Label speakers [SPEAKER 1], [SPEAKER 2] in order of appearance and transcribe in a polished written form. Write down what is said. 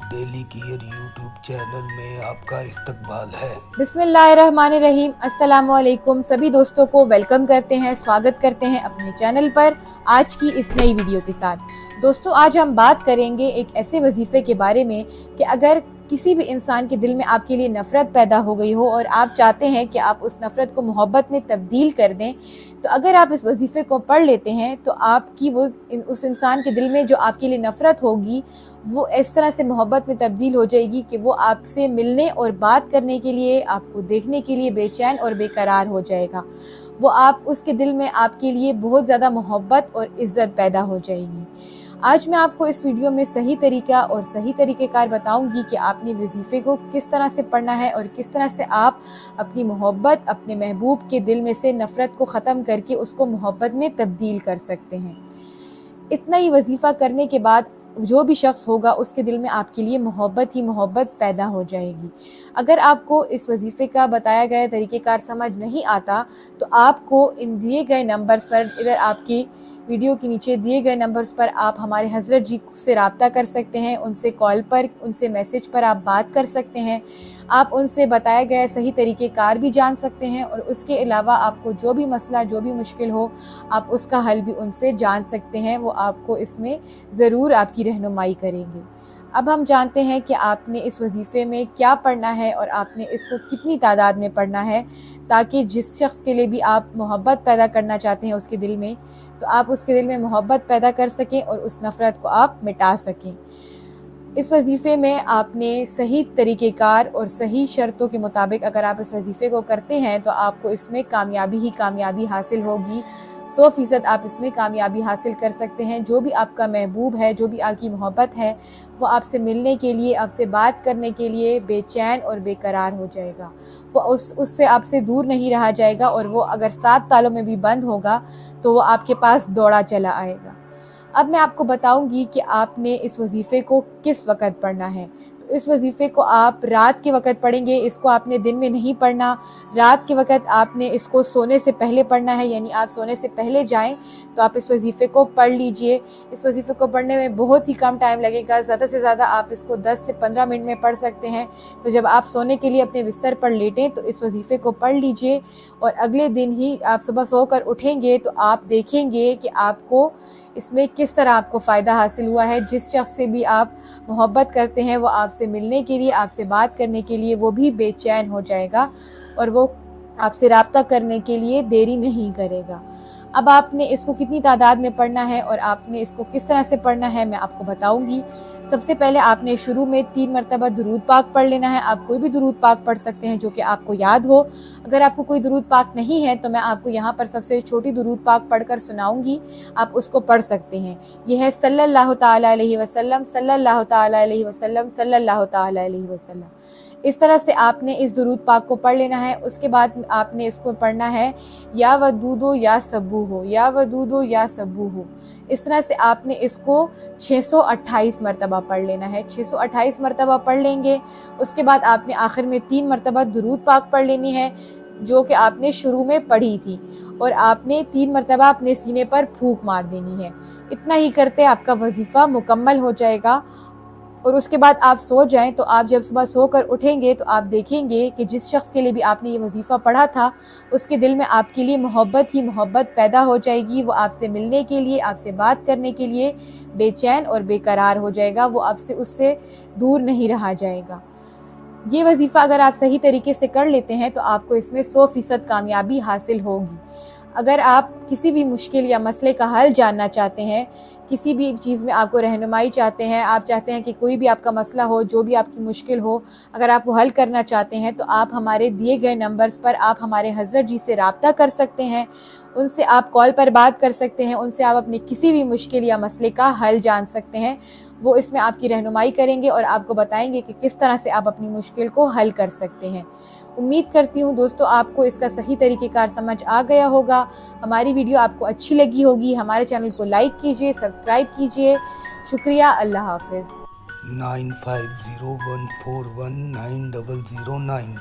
[SPEAKER 1] Daily care YouTube channel में आपका इस्तकबाल है।
[SPEAKER 2] बिस्मिल्लाहिर्रहमानिर्रहीम। अस्सलामु अलैकुम। सभी दोस्तों को वेलकम करते हैं, स्वागत करते हैं अपने चैनल पर आज की इस नई वीडियो के साथ। दोस्तों, आज हम बात करेंगे एक ऐसे वजीफे के बारे में कि अगर किसी भी इंसान के दिल में आपके लिए नफ़रत पैदा हो गई हो और आप चाहते हैं कि आप उस नफ़रत को मोहब्बत में तब्दील कर दें, तो अगर आप इस वजीफ़े को पढ़ लेते हैं तो आपकी उस इंसान के दिल में जो आपके लिए नफ़रत होगी वो इस तरह से मोहब्बत में तब्दील हो जाएगी कि वो आपसे मिलने और बात करने के लिए, आपको देखने के लिए बेचैन और बेकरार हो जाएगा। वो आप उसके दिल में आपके लिए बहुत ज़्यादा मोहब्बत और इज़्ज़त पैदा हो जाएगी। आज मैं आपको इस वीडियो में सही तरीका और सही तरीक़ेकार बताऊंगी कि आपने वजीफ़े को किस तरह से पढ़ना है और किस तरह से आप अपनी मोहब्बत अपने महबूब के दिल में से नफ़रत को ख़त्म करके उसको मोहब्बत में तब्दील कर सकते हैं। इतना ही वजीफ़ा करने के बाद जो भी शख्स होगा उसके दिल में आपके लिए मोहब्बत ही मोहब्बत पैदा हो जाएगी। अगर आपको इस वजीफ़े का बताया गया तरीक़ेकार समझ नहीं आता तो आपको इन दिए गए नंबर्स पर, इधर आपकी वीडियो के नीचे दिए गए नंबर्स पर आप हमारे हज़रत जी से रब्ता कर सकते हैं। उनसे कॉल पर, उनसे मैसेज पर आप बात कर सकते हैं। आप उनसे बताया गया सही तरीक़ेकार भी जान सकते हैं और उसके अलावा आपको जो भी मसला, जो भी मुश्किल हो, आप उसका हल भी उनसे जान सकते हैं। वो आपको इसमें ज़रूर आपकी रहनुमाई करेंगे। अब हम जानते हैं कि आपने इस वजीफ़े में क्या पढ़ना है और आपने इसको कितनी तादाद में पढ़ना है, ताकि जिस शख्स के लिए भी आप मोहब्बत पैदा करना चाहते हैं उसके दिल में, तो आप उसके दिल में मोहब्बत पैदा कर सकें और उस नफ़रत को आप मिटा सकें। इस वजीफ़े में आपने सही तरीक़ेकार और सही शर्तों के मुताबिक अगर आप इस वजीफ़े को करते हैं तो आपको इसमें कामयाबी ही कामयाबी हासिल होगी। 100% आप इसमें कामयाबी हासिल कर सकते हैं। जो भी आपका महबूब है, जो भी आपकी मोहब्बत है, वो आपसे मिलने के लिए, आपसे बात करने के लिए बेचैन और बेकरार हो जाएगा। वो उससे आपसे दूर नहीं रहा जाएगा और वो अगर 7 तालों में भी बंद होगा तो वो आपके पास दौड़ा चला आएगा। अब मैं आपको बताऊंगी कि आपने इस वजीफ़े को किस वक़्त पढ़ना है। तो इस वजीफ़े को आप रात के वक़्त पढ़ेंगे। इसको आपने दिन में नहीं पढ़ना। रात के वक़्त आपने इसको सोने से पहले पढ़ना है, यानी आप सोने से पहले जाएं तो आप इस वजीफ़े को पढ़ लीजिए। इस वजीफ़े को पढ़ने में बहुत ही कम टाइम लगेगा। ज़्यादा से ज़्यादा आप इसको 10 से 15 मिनट में पढ़ सकते हैं। तो जब आप सोने के लिए अपने बिस्तर पर लेटें तो इस वजीफ़े को पढ़ लीजिए और अगले दिन ही आप सुबह सोकर उठेंगे तो आप देखेंगे कि आपको इसमें किस तरह आपको फ़ायदा हासिल हुआ है। जिस शख्स से भी आप मोहब्बत करते हैं वो आपसे मिलने के लिए, आपसे बात करने के लिए वो भी बेचैन हो जाएगा और वो आपसे रब्ता करने के लिए देरी नहीं करेगा। अब आपने इसको कितनी तादाद में पढ़ना है और आपने इसको किस तरह से पढ़ना है मैं आपको बताऊंगी। सबसे पहले आपने शुरू में 3 मरतबा दुरूद पाक पढ़ लेना है। आप कोई भी दुरूद पाक पढ़ सकते हैं जो कि आपको याद हो। अगर आपको कोई दुरूद पाक नहीं है तो मैं आपको यहाँ पर सबसे छोटी दुरूद पाक पढ़कर सुनाऊंगी, आप उसको पढ़ सकते हैं। यह है सल्लल्लाहु ताला अलैहि वसल्लम, सल्लल्लाहु ताला अलैहि वसल्लम, सल्लल्लाहु ताला अलैहि वसल्लम। इस तरह से आपने इस दुरूद पाक को पढ़ लेना है। उसके बाद आपने इसको पढ़ना है या वदूदो या सब्बू हो, या वदूदो या सब्बू हो। इस तरह से आपने इसको 628 मरतबा पढ़ लेना है। 628 मरतबा पढ़ लेंगे। उसके बाद आपने आखिर में 3 मरतबा दुरूद पाक पढ़ लेनी है जो कि आपने शुरू में पढ़ी थी और आपने 3 मरतबा अपने सीने पर फूंक मार देनी है। इतना ही करते आपका वजीफ़ा मुकम्मल हो जाएगा और उसके बाद आप सो जाएं। तो आप जब सुबह सोकर उठेंगे तो आप देखेंगे कि जिस शख्स के लिए भी आपने ये वजीफ़ा पढ़ा था उसके दिल में आपके लिए मोहब्बत ही मोहब्बत पैदा हो जाएगी। वो आपसे मिलने के लिए, आपसे बात करने के लिए बेचैन और बेकरार हो जाएगा। वो आपसे उससे दूर नहीं रहा जाएगा। ये वजीफ़ा अगर आप सही तरीके से कर लेते हैं तो आपको इसमें 100% कामयाबी हासिल होगी। अगर आप किसी भी मुश्किल या मसले का हल जानना चाहते हैं, किसी भी चीज़ में आपको रहनुमाई चाहते हैं, आप चाहते हैं कि कोई भी आपका मसला हो, जो भी आपकी मुश्किल हो, अगर आप वो हल करना चाहते हैं तो आप हमारे दिए गए नंबर्स पर आप हमारे हज़रत जी से रब्ता कर सकते हैं। उनसे आप कॉल पर बात कर सकते हैं। उनसे आप अपने किसी भी मुश्किल या मसले का हल जान सकते हैं। वो इसमें आपकी रहनुमाई करेंगे और आपको बताएंगे कि किस तरह से आप अपनी मुश्किल को हल कर सकते हैं। उम्मीद करती हूँ दोस्तों आपको इसका सही तरीक़ेकार समझ आ गया होगा। हमारी वीडियो आपको अच्छी लगी होगी। हमारे चैनल को लाइक कीजिए, सब्सक्राइब कीजिए। शुक्रिया। अल्लाह हाफ़िज़।
[SPEAKER 1] 9501419009